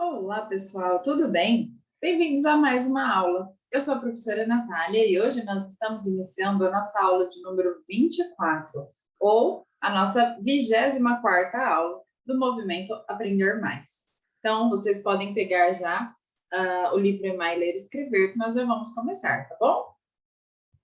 Olá, pessoal, tudo bem? Bem-vindos a mais uma aula. Eu sou a professora Natália e hoje nós estamos iniciando a nossa aula de número 24, ou a nossa 24ª aula do movimento Aprender Mais. Então, vocês podem pegar já o livro Emai Ler e Escrever, que nós já vamos começar, tá bom?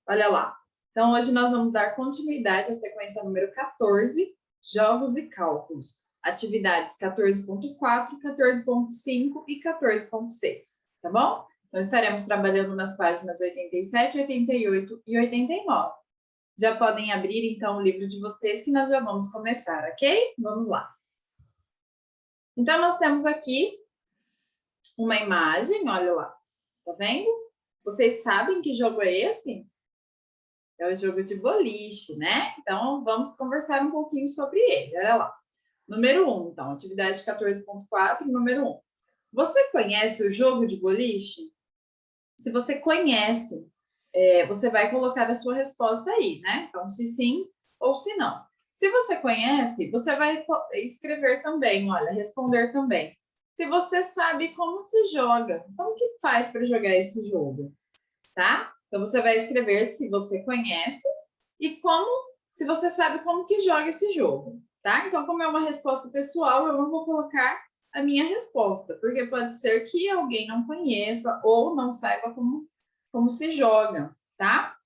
Olha lá. Então, hoje nós vamos dar continuidade à sequência número 14, Jogos e Cálculos. Atividades 14.4, 14.5 e 14.6, tá bom? Então, estaremos trabalhando nas páginas 87, 88 e 89. Já podem abrir, então, o livro de vocês, que nós já vamos começar, ok? Vamos lá. Então, nós temos aqui uma imagem, olha lá. Tá vendo? Vocês sabem que jogo é esse? É o jogo de boliche, né? Então, vamos conversar um pouquinho sobre ele. Olha lá. Número 1, então, atividade 14.4, número 1. Você conhece o jogo de boliche? Se você conhece, você vai colocar a sua resposta aí, né? Então, se sim ou se não. Se você conhece, você vai escrever também, olha, responder também. Se você sabe como se joga, como que faz para jogar esse jogo, tá? Então, você vai escrever se você conhece e se você sabe como que joga esse jogo, tá? Então, como é uma resposta pessoal, eu não vou colocar a minha resposta, porque pode ser que alguém não conheça ou não saiba como se joga, tá?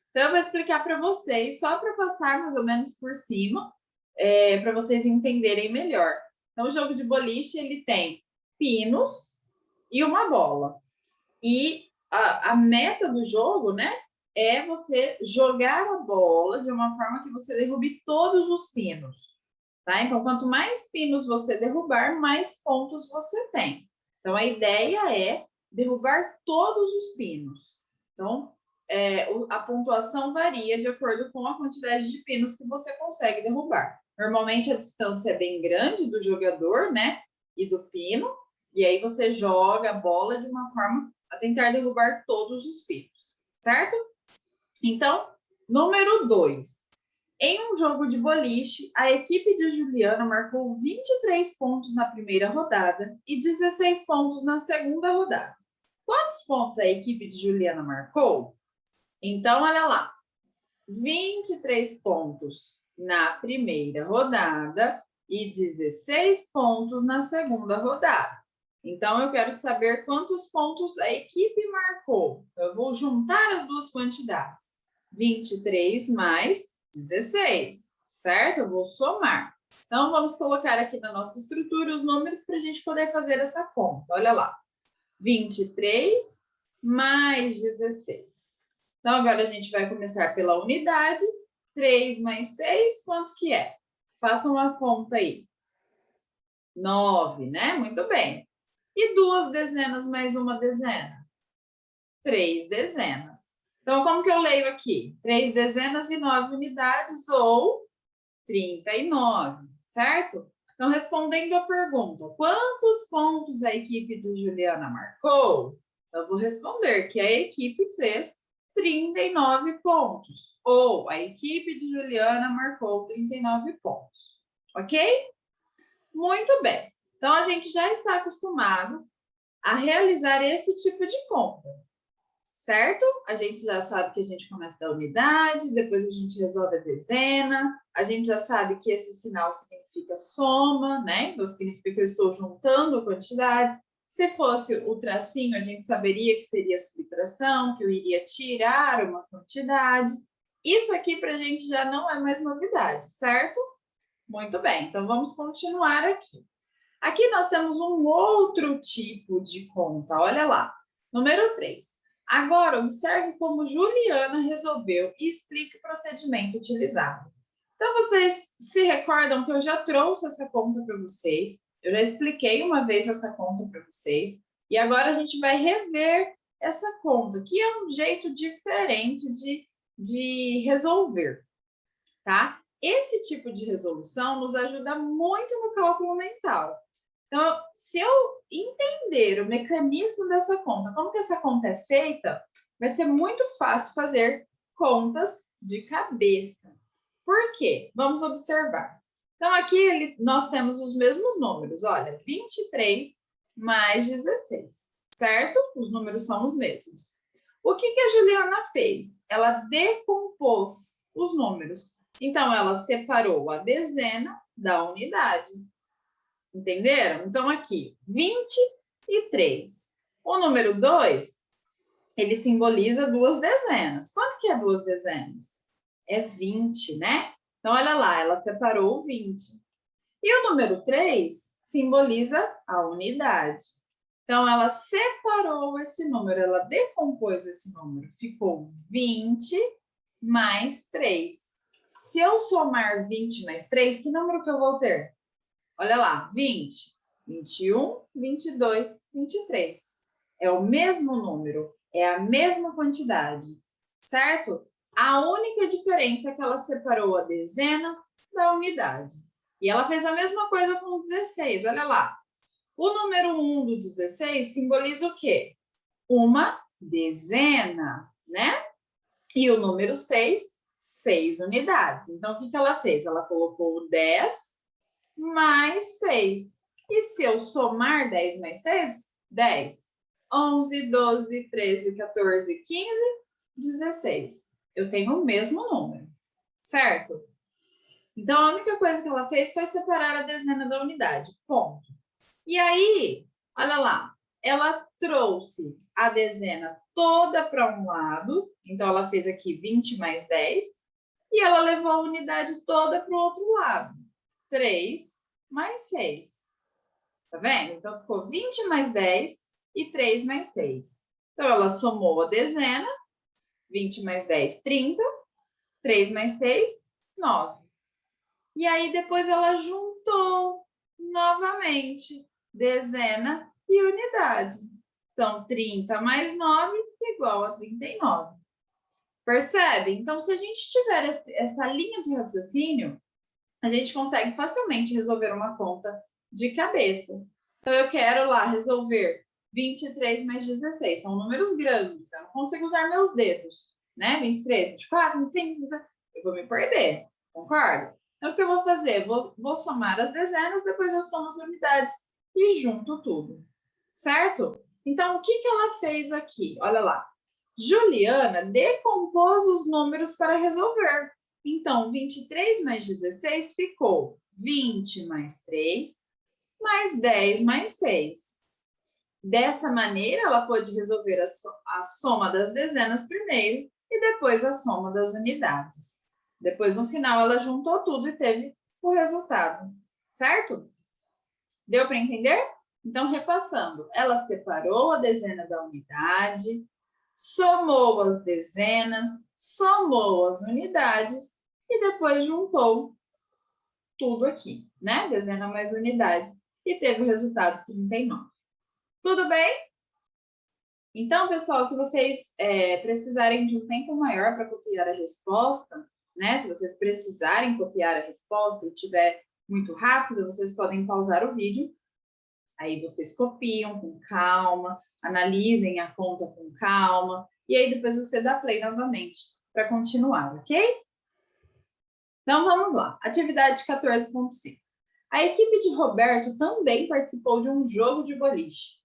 Então, eu vou explicar para vocês, só para passar mais ou menos por cima, para vocês entenderem melhor. Então, o jogo de boliche, ele tem pinos e uma bola. E a meta do jogo, né, é você jogar a bola de uma forma que você derrube todos os pinos, tá? Então, quanto mais pinos você derrubar, mais pontos você tem. Então, a ideia é derrubar todos os pinos. Então, a pontuação varia de acordo com a quantidade de pinos que você consegue derrubar. Normalmente, a distância é bem grande do jogador, né, e do pino, e aí você joga a bola de uma forma a tentar derrubar todos os pinos, certo? Então, número 2. Em um jogo de boliche, a equipe de Juliana marcou 23 pontos na primeira rodada e 16 pontos na segunda rodada. Quantos pontos a equipe de Juliana marcou? Então, olha lá. 23 pontos na primeira rodada e 16 pontos na segunda rodada. Então, eu quero saber quantos pontos a equipe marcou. Eu vou juntar as duas quantidades. 23 mais 16, certo? Eu vou somar. Então, vamos colocar aqui na nossa estrutura os números para a gente poder fazer essa conta. Olha lá. 23 mais 16. Então, agora a gente vai começar pela unidade. 3 mais 6, quanto que é? Façam a conta aí. 9, né? Muito bem. E 2 dezenas mais uma dezena? 3 dezenas. Então, como que eu leio aqui? 3 dezenas e 9 unidades, ou 39, certo? Então, respondendo a pergunta, quantos pontos a equipe de Juliana marcou? Eu vou responder que a equipe fez 39 pontos, ou a equipe de Juliana marcou 39 pontos, ok? Muito bem. Então, a gente já está acostumado a realizar esse tipo de conta, certo? A gente já sabe que a gente começa da unidade, depois a gente resolve a dezena, a gente já sabe que esse sinal significa soma, né? Então, significa que eu estou juntando quantidades. Se fosse o tracinho, a gente saberia que seria subtração, que eu iria tirar uma quantidade. Isso aqui para a gente já não é mais novidade, certo? Muito bem, então vamos continuar aqui. Aqui nós temos um outro tipo de conta, olha lá. Número 3. Agora, observe como Juliana resolveu e explique o procedimento utilizado. Então, vocês se recordam que eu já trouxe essa conta para vocês, eu já expliquei uma vez essa conta para vocês, e agora a gente vai rever essa conta, que é um jeito diferente de resolver, tá? Esse tipo de resolução nos ajuda muito no cálculo mental. Então, se eu entender o mecanismo dessa conta, como que essa conta é feita, vai ser muito fácil fazer contas de cabeça. Por quê? Vamos observar. Então, aqui nós temos os mesmos números. Olha, 23 mais 16, certo? Os números são os mesmos. O que a Juliana fez? Ela decompôs os números. Então, ela separou a dezena da unidade. Entenderam? Então, aqui, 23. O número 2, ele simboliza duas dezenas. Quanto que é duas dezenas? É 20, né? Então, olha lá, ela separou o 20. E o número 3 simboliza a unidade. Então, ela separou esse número, ela decompôs esse número. Ficou 20 mais 3. Se eu somar 20 mais 3, que número que eu vou ter? Olha lá, 20, 21, 22, 23. É o mesmo número, é a mesma quantidade, certo? A única diferença é que ela separou a dezena da unidade. E ela fez a mesma coisa com o 16, olha lá. O número 1 do 16 simboliza o quê? Uma dezena, né? E o número 6, 6 unidades. Então, o que ela fez? Ela colocou o 10 mais 6. E se eu somar 10 mais 6? 10. 11, 12, 13, 14, 15, 16. Eu tenho o mesmo número, certo? Então, a única coisa que ela fez foi separar a dezena da unidade, ponto. E aí, olha lá, ela trouxe a dezena toda para um lado, então ela fez aqui 20 mais 10, e ela levou a unidade toda para o outro lado, 3 mais 6. Tá vendo? Então, ficou 20 mais 10 e 3 mais 6. Então, ela somou a dezena, 20 mais 10, 30, 3 mais 6, 9. E aí, depois ela juntou novamente dezena e unidade. Então, 30 mais 9 igual a 39. Percebe? Então, se a gente tiver essa linha de raciocínio, a gente consegue facilmente resolver uma conta de cabeça. Então, eu quero lá resolver 23 mais 16. São números grandes, eu não consigo usar meus dedos, né? 23, 24, 25, 26, eu vou me perder, concorda? Então, o que eu vou fazer? Vou somar as dezenas, depois eu somo as unidades e junto tudo, certo? Então, o que ela fez aqui? Olha lá. Juliana decompôs os números para resolver. Então, 23 mais 16 ficou 20 mais 3, mais 10 mais 6. Dessa maneira, ela pôde resolver a soma das dezenas primeiro e depois a soma das unidades. Depois, no final, ela juntou tudo e teve o resultado, certo? Deu para entender? Então, repassando, ela separou a dezena da unidade, somou as dezenas, somou as unidades e depois juntou tudo aqui, né? Dezena mais unidade e teve o resultado 39. Tudo bem? Então, pessoal, se vocês precisarem de um tempo maior para copiar a resposta, né? Se vocês precisarem copiar a resposta e tiver muito rápido, vocês podem pausar o vídeo. Aí vocês copiam com calma, analisem a conta com calma, e aí depois você dá play novamente para continuar, ok? Então vamos lá, atividade 14.5. A equipe de Roberto também participou de um jogo de boliche.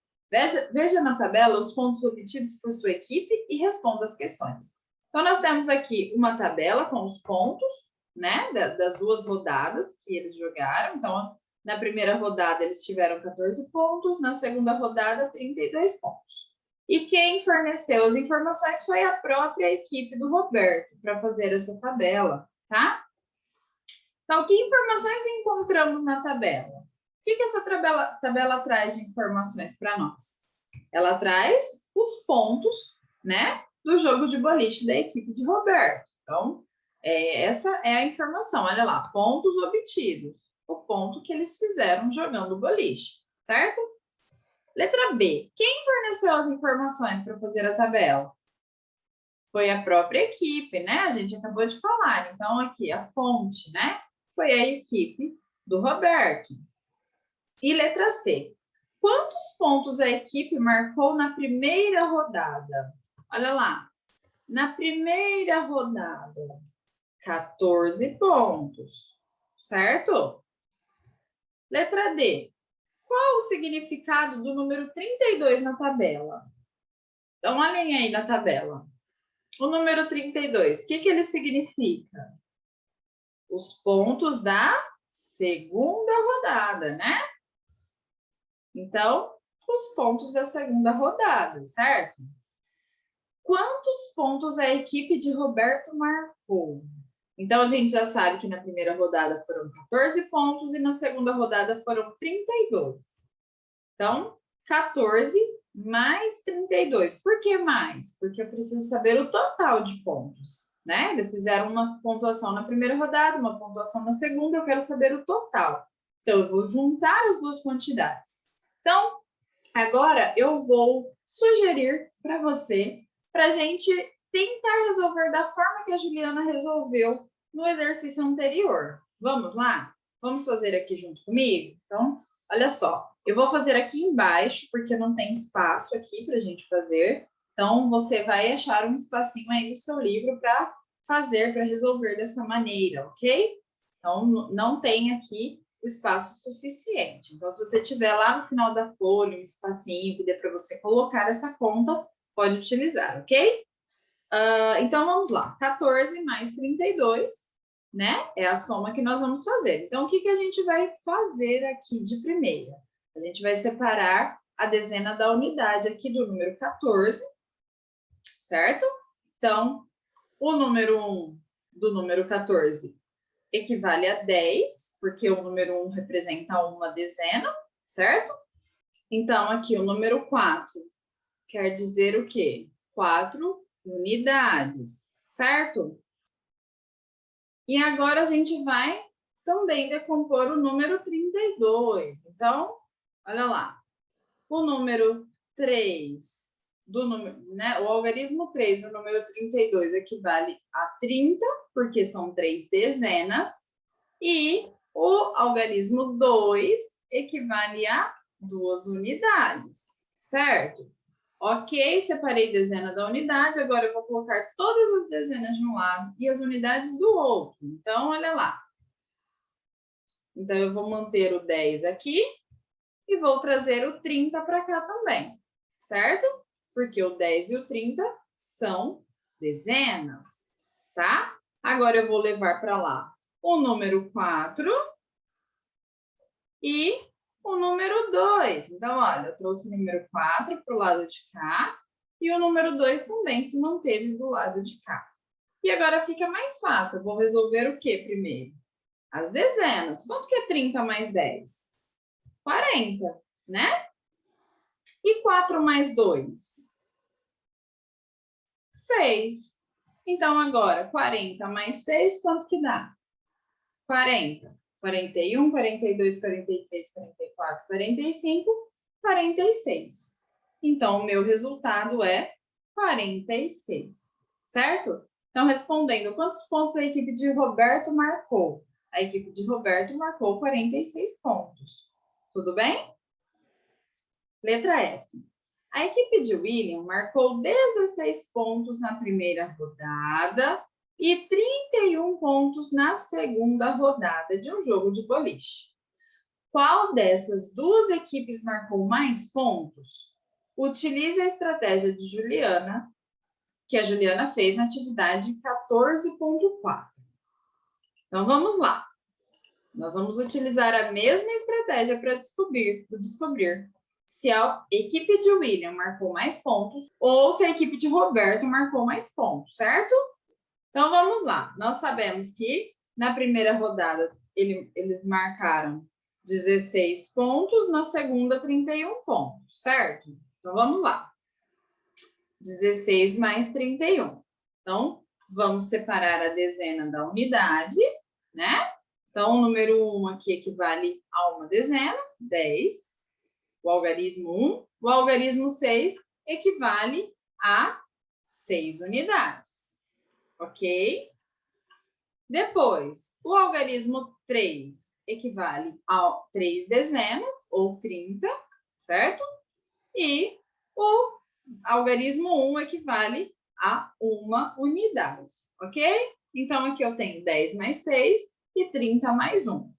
Veja na tabela os pontos obtidos por sua equipe e responda as questões. Então nós temos aqui uma tabela com os pontos, né, das duas rodadas que eles jogaram. Então, na primeira rodada eles tiveram 14 pontos, na segunda rodada 32 pontos. E quem forneceu as informações foi a própria equipe do Roberto para fazer essa tabela, tá? Então, que informações encontramos na tabela? O que essa tabela traz de informações para nós? Ela traz os pontos, né, do jogo de boliche da equipe de Roberto. Então, essa é a informação. Olha lá, pontos obtidos. O ponto que eles fizeram jogando boliche, certo? Letra B. Quem forneceu as informações para fazer a tabela? Foi a própria equipe, né? A gente acabou de falar. Então, aqui, a fonte, né? Foi a equipe do Roberto. E letra C. Quantos pontos a equipe marcou na primeira rodada? Olha lá. Na primeira rodada, 14 pontos, certo? Letra D. Qual o significado do número 32 na tabela? Então, olhem aí na tabela. O número 32, o que ele significa? Os pontos da segunda rodada, né? Então, os pontos da segunda rodada, certo? Quantos pontos a equipe de Roberto marcou? Então, a gente já sabe que na primeira rodada foram 14 pontos e na segunda rodada foram 32. Então, 14 mais 32. Por que mais? Porque eu preciso saber o total de pontos, né? Eles fizeram uma pontuação na primeira rodada, uma pontuação na segunda, eu quero saber o total. Então, eu vou juntar as duas quantidades. Então, agora eu vou sugerir para você, para a gente tentar resolver da forma que a Juliana resolveu no exercício anterior. Vamos lá? Vamos fazer aqui junto comigo? Então, olha só. Eu vou fazer aqui embaixo, porque não tem espaço aqui para a gente fazer. Então, você vai achar um espacinho aí no seu livro para fazer, para resolver dessa maneira, ok? Então, não tem aqui o espaço suficiente. Então, se você tiver lá no final da folha um espacinho que dê para você colocar essa conta, pode utilizar, ok? Então, vamos lá. 14 mais 32, né? É a soma que nós vamos fazer. Então, o que a gente vai fazer aqui de primeira? A gente vai separar a dezena da unidade aqui do número 14, certo? Então, o número 1 do número 14 equivale a 10, porque o número 1 representa uma dezena, certo? Então, aqui o número 4 quer dizer o quê? 4 unidades, certo? E agora a gente vai também decompor o número 32. Então, olha lá. O número 3 do número, né? O algarismo 3 do número 32 equivale a 30, porque são 3 dezenas. E o algarismo 2 equivale a 2 unidades, certo? Ok, separei dezena da unidade, agora eu vou colocar todas as dezenas de um lado e as unidades do outro. Então, olha lá. Então, eu vou manter o 10 aqui e vou trazer o 30 para cá também, certo? Porque o 10 e o 30 são dezenas, tá? Agora eu vou levar para lá o número 4 e o número 2. Então, olha, eu trouxe o número 4 para o lado de cá e o número 2 também se manteve do lado de cá. E agora fica mais fácil. Eu vou resolver o que primeiro? As dezenas. Quanto que é 30 mais 10? 40, né? E 4 mais 2? 6. Então, agora, 40 mais 6, quanto que dá? 40. 41, 42, 43, 44, 45, 46. Então, o meu resultado é 46, certo? Então, respondendo, quantos pontos a equipe de Roberto marcou? A equipe de Roberto marcou 46 pontos. Tudo bem? Letra F. A equipe de William marcou 16 pontos na primeira rodada e 31 pontos na segunda rodada de um jogo de boliche. Qual dessas duas equipes marcou mais pontos? Utilize a estratégia de Juliana, que a Juliana fez na atividade 14.4. Então, vamos lá. Nós vamos utilizar a mesma estratégia para descobrir se a equipe de William marcou mais pontos ou se a equipe de Roberto marcou mais pontos, certo? Então, vamos lá. Nós sabemos que na primeira rodada eles marcaram 16 pontos, na segunda 31 pontos, certo? Então, vamos lá. 16 mais 31. Então, vamos separar a dezena da unidade, né? Então, o número 1 aqui equivale a uma dezena, 10. O algarismo 1. O algarismo 6 equivale a 6 unidades. Ok? Depois, o algarismo 3 equivale a 3 dezenas, ou 30, certo? E o algarismo 1 equivale a uma unidade, ok? Então, aqui eu tenho 10 mais 6 e 30 mais 1.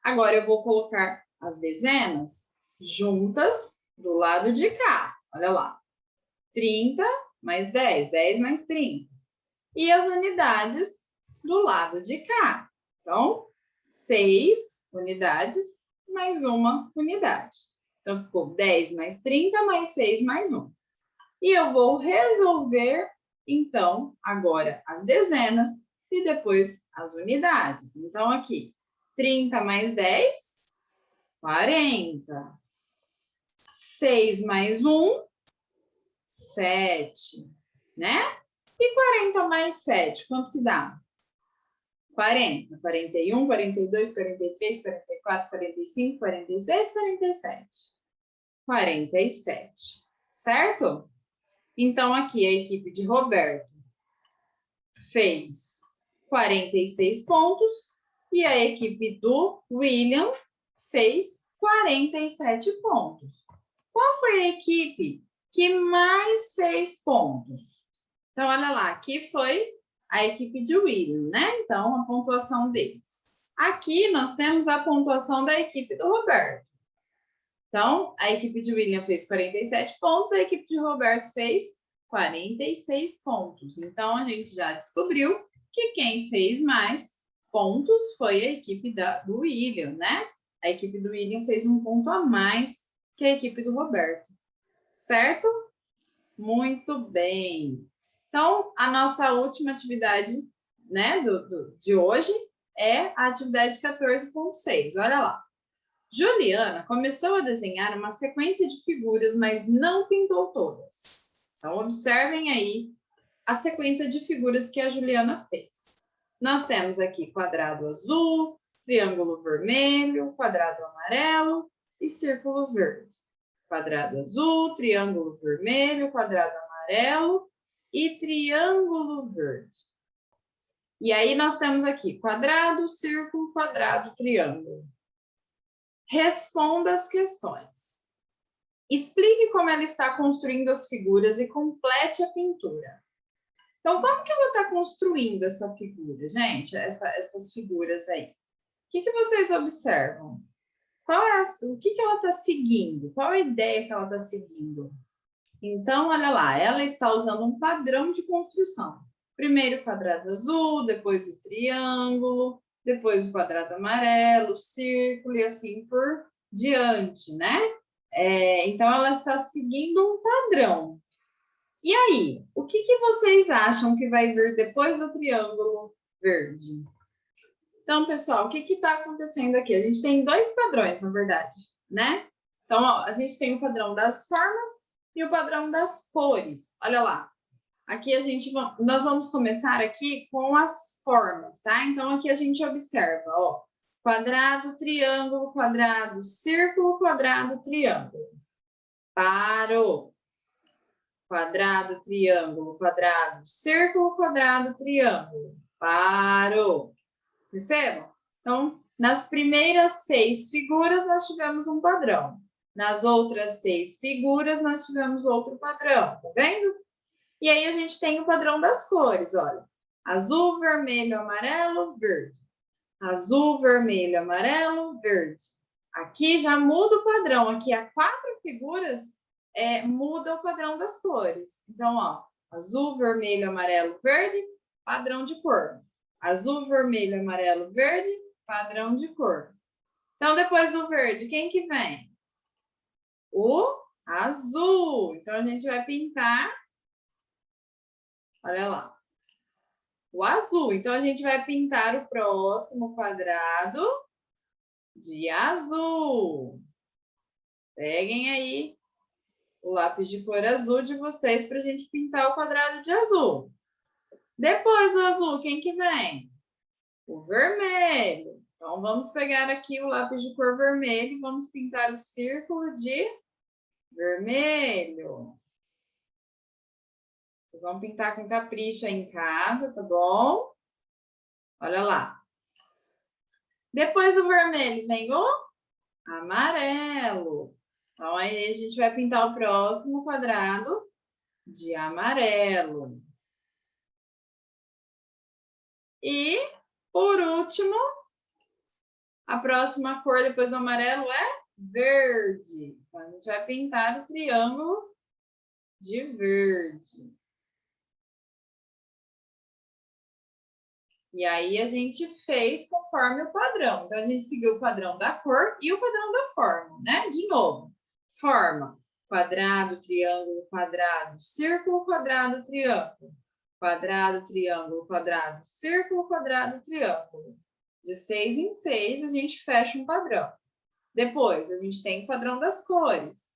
Agora, eu vou colocar as dezenas juntas do lado de cá. Olha lá. 30 mais 10, 10 mais 30. E as unidades do lado de cá. Então, 6 unidades mais uma unidade. Então, ficou 10 mais 30 mais 6 mais 1. E eu vou resolver, então, agora as dezenas e depois as unidades. Então, aqui, 30 mais 10, 40. 6 mais 1, 7, né? E 40 mais 7, quanto que dá? 40, 41, 42, 43, 44, 45, 46, 47. 47, certo? Então, aqui a equipe de Roberto fez 46 pontos e a equipe do William fez 47 pontos. Qual foi a equipe que mais fez pontos? Então, olha lá, aqui foi a equipe de William, né? Então, a pontuação deles. Aqui nós temos a pontuação da equipe do Roberto. Então, a equipe de William fez 47 pontos, a equipe de Roberto fez 46 pontos. Então, a gente já descobriu que quem fez mais pontos foi a equipe do William, né? A equipe do William fez um ponto a mais que a equipe do Roberto. Certo? Muito bem. Então, a nossa última atividade, né, de hoje é a atividade 14.6. Olha lá. Juliana começou a desenhar uma sequência de figuras, mas não pintou todas. Então, observem aí a sequência de figuras que a Juliana fez. Nós temos aqui quadrado azul, triângulo vermelho, quadrado amarelo e círculo verde. Quadrado azul, triângulo vermelho, quadrado amarelo e triângulo verde. E aí nós temos aqui quadrado, círculo, quadrado, triângulo. Responda as questões. Explique como ela está construindo as figuras e complete a pintura. Então, como que ela está construindo essa figura, gente? Essas figuras aí. O que vocês observam? O que ela está seguindo? Qual a ideia que ela está seguindo? Então, olha lá, ela está usando um padrão de construção. Primeiro o quadrado azul, depois o triângulo, depois o quadrado amarelo, o círculo e assim por diante, né? Então, ela está seguindo um padrão. E aí, o que vocês acham que vai vir depois do triângulo verde? Então, pessoal, o que está acontecendo aqui? A gente tem dois padrões, na verdade, né? Então, ó, a gente tem o padrão das formas e o padrão das cores. Olha lá. Aqui nós vamos começar aqui com as formas, tá? Então, aqui a gente observa, ó. Quadrado, triângulo, quadrado, círculo, quadrado, triângulo. Parou. Quadrado, triângulo, quadrado, círculo, quadrado, triângulo. Parou. Percebam? Então, nas primeiras 6 figuras, nós tivemos um padrão. Nas outras 6 figuras, nós tivemos outro padrão. Tá vendo? E aí, a gente tem o padrão das cores, olha. Azul, vermelho, amarelo, verde. Azul, vermelho, amarelo, verde. Aqui já muda o padrão. Aqui, há 4 figuras, muda o padrão das cores. Então, ó, azul, vermelho, amarelo, verde, padrão de cor. Azul, vermelho, amarelo, verde, padrão de cor. Então, depois do verde, quem que vem? O azul. Então, a gente vai pintar, olha lá, o azul. Então, a gente vai pintar o próximo quadrado de azul. Peguem aí o lápis de cor azul de vocês para a gente pintar o quadrado de azul. Depois do azul, quem que vem? O vermelho. Então, vamos pegar aqui o lápis de cor vermelho e vamos pintar o círculo de vermelho. Vocês vão pintar com capricho aí em casa, tá bom? Olha lá. Depois do vermelho vem o amarelo. Então, aí a gente vai pintar o próximo quadrado de amarelo. E, por último, A próxima cor depois do amarelo é verde. Então, a gente vai pintar o triângulo de verde. E aí, a gente fez conforme o padrão. Então, a gente seguiu o padrão da cor e o padrão da forma, né? De novo, forma, quadrado, triângulo, quadrado, círculo, quadrado, triângulo. Quadrado, triângulo, quadrado, círculo, quadrado, triângulo. De 6 em 6, a gente fecha um padrão. Depois, a gente tem o padrão das cores.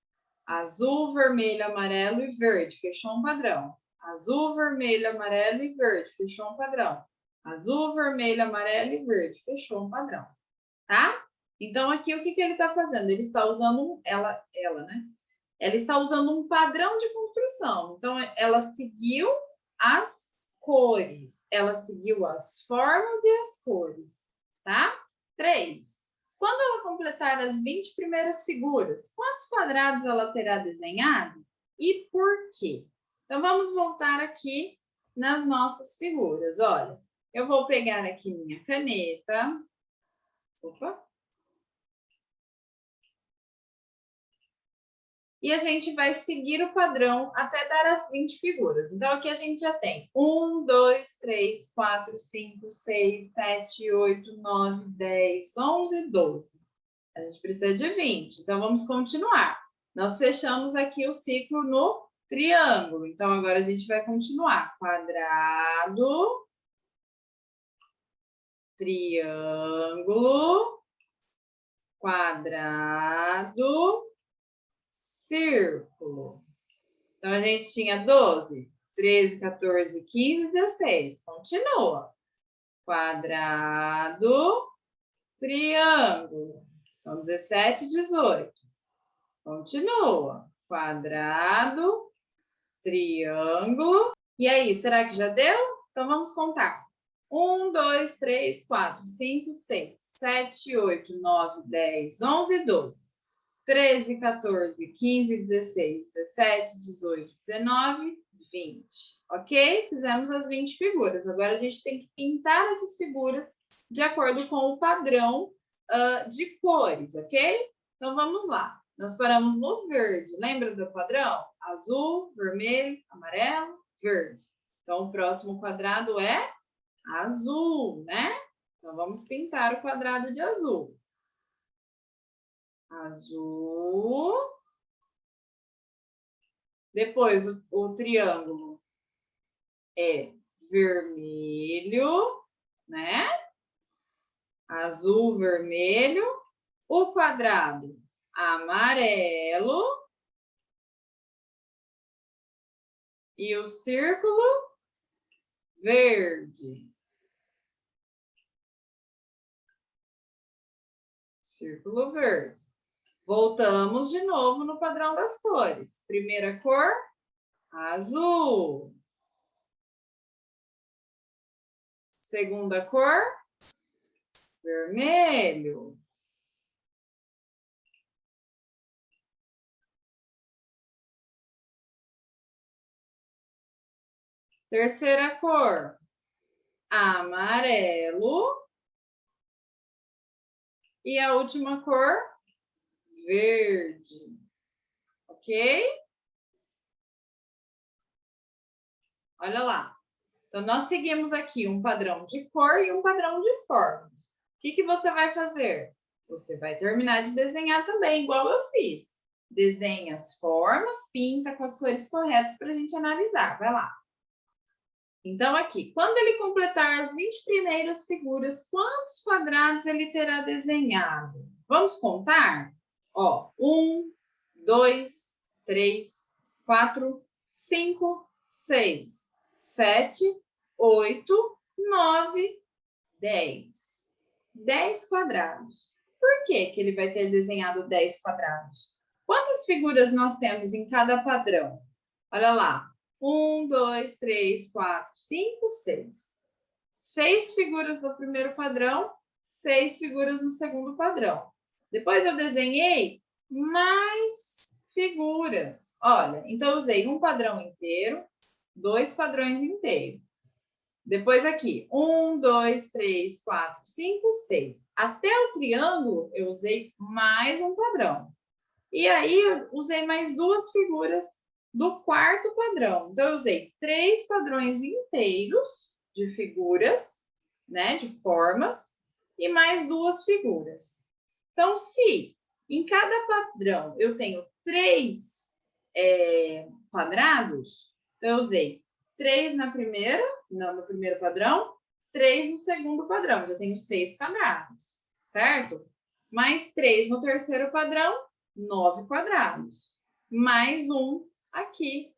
Azul, vermelho, amarelo e verde, fechou um padrão. Azul, vermelho, amarelo e verde, fechou um padrão. Azul, vermelho, amarelo e verde, fechou um padrão, tá? Então, aqui, o que ele está fazendo? Ele está usando, ela, né? Ela está usando um padrão de construção. Então, ela seguiu as cores, ela seguiu as formas e as cores, tá? 3. Quando ela completar as 20 primeiras figuras, quantos quadrados ela terá desenhado e por quê? Então, vamos voltar aqui nas nossas figuras. Olha, eu vou pegar aqui minha caneta. Opa! E a gente vai seguir o padrão até dar as 20 figuras. Então, aqui a gente já tem 1, 2, 3, 4, 5, 6, 7, 8, 9, 10, 11, 12. A gente precisa de 20. Então, vamos continuar. Nós fechamos aqui o ciclo no triângulo. Então, agora a gente vai continuar. Quadrado, triângulo, quadrado, círculo. Então, a gente tinha 12, 13, 14, 15, 16. Continua. Quadrado, triângulo. Então, 17, 18. Continua. Quadrado, triângulo. E aí, será que já deu? Então, vamos contar. 1, 2, 3, 4, 5, 6, 7, 8, 9, 10, 11, 12. 13, 14, 15, 16, 17, 18, 19, 20. Ok? Fizemos as 20 figuras. Agora, a gente tem que pintar essas figuras de acordo com o padrão de cores, ok? Então, vamos lá. Nós paramos no verde. Lembra do padrão? Azul, vermelho, amarelo, verde. Então, o próximo quadrado é azul, né? Então, vamos pintar o quadrado de azul. Azul. Depois, o triângulo é vermelho, né? Azul, vermelho. O quadrado, amarelo. E o círculo, verde. Círculo verde. Voltamos de novo no padrão das cores. Primeira cor, azul. Segunda cor, vermelho. Terceira cor, amarelo. E a última cor, verde. Ok? Olha lá. Então, nós seguimos aqui um padrão de cor e um padrão de formas. O que você vai fazer? Você vai terminar de desenhar também, igual eu fiz. Desenha as formas, pinta com as cores corretas para a gente analisar. Vai lá. Então, aqui, quando ele completar as 20 primeiras figuras, quantos quadrados ele terá desenhado? Vamos contar? Ó, 1, 2, 3, 4, 5, 6, 7, 8, 9, 10. 10 quadrados. Por que ele vai ter desenhado 10 quadrados? Quantas figuras nós temos em cada padrão? Olha lá. 1, 2, 3, 4, 5, 6. 6 figuras no primeiro padrão, 6 figuras no segundo padrão. Depois eu desenhei mais figuras. Olha, então eu usei um padrão inteiro, 2 padrões inteiros. Depois aqui, 1, 2, 3, 4, 5, 6. Até o triângulo, eu usei mais um padrão. E aí, eu usei mais duas figuras do quarto padrão. Então, eu usei 3 padrões inteiros de figuras, né, de formas, e mais 2 figuras. Então, se em cada padrão eu tenho 3 quadrados, eu usei 3 no primeiro padrão, 3 no segundo padrão, já tenho 6 quadrados, certo? Mais 3 no terceiro padrão, 9 quadrados. Mais um aqui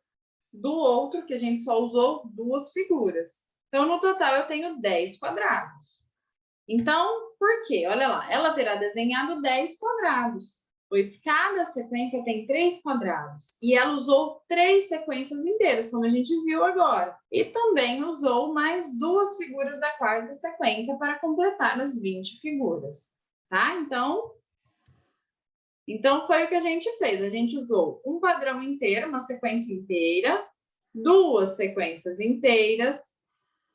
do outro, que a gente só usou 2 figuras. Então, no total, eu tenho 10 quadrados. Então, por quê? Olha lá, ela terá desenhado 10 quadrados, pois cada sequência tem 3 quadrados. E ela usou 3 sequências inteiras, como a gente viu agora. E também usou mais 2 figuras da quarta sequência para completar as 20 figuras, tá? Então, foi o que a gente fez. A gente usou um padrão inteiro, uma sequência inteira, 2 sequências inteiras,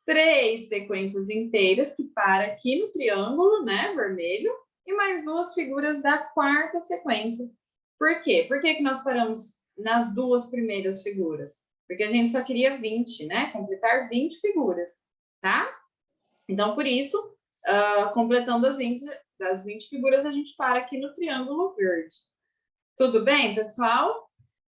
3 sequências inteiras, que para aqui no triângulo, né, vermelho, e mais 2 figuras da quarta sequência. Por quê? Por que nós paramos nas 2 primeiras figuras? Porque a gente só queria 20, né? Completar 20 figuras, tá? Então, por isso, completando as 20 figuras, a gente para aqui no triângulo verde. Tudo bem, pessoal?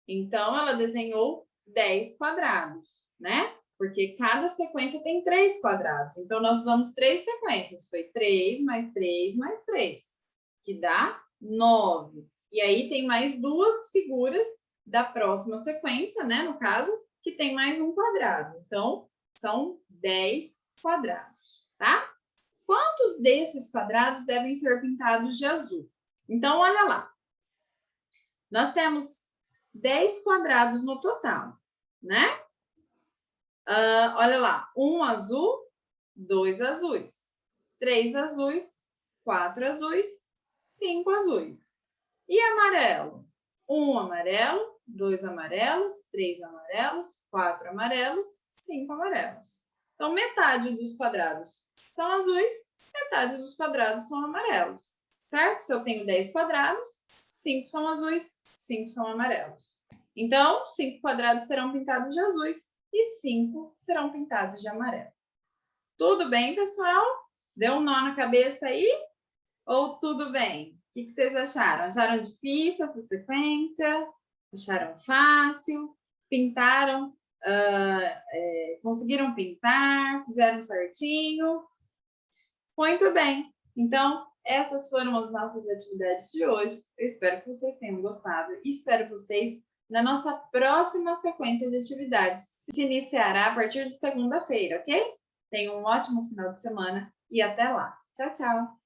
Então, ela desenhou 10 quadrados, né? Porque cada sequência tem 3 quadrados. Então, nós usamos 3 sequências. Foi 3 mais 3 mais 3, que dá 9. E aí, tem mais 2 figuras da próxima sequência, né? No caso, que tem mais um quadrado. Então, são 10 quadrados, tá? Quantos desses quadrados devem ser pintados de azul? Então, olha lá. Nós temos 10 quadrados no total, né? Olha lá, 1 azul, 2 azuis, 3 azuis, 4 azuis, 5 azuis. E amarelo? 1 amarelo, 2 amarelos, 3 amarelos, 4 amarelos, 5 amarelos. Então, metade dos quadrados são azuis, metade dos quadrados são amarelos, certo? Se eu tenho 10 quadrados, 5 são azuis, 5 são amarelos. Então, 5 quadrados serão pintados de azuis e 5 serão pintados de amarelo. Tudo bem, pessoal? Deu um nó na cabeça aí? Ou tudo bem? O que vocês acharam? Acharam difícil essa sequência? Acharam fácil? Pintaram? Conseguiram pintar? Fizeram certinho? Muito bem! Então, essas foram as nossas atividades de hoje. Eu espero que vocês tenham gostado e espero vocês na nossa próxima sequência de atividades, que se iniciará a partir de segunda-feira, ok? Tenham um ótimo final de semana e até lá. Tchau, tchau!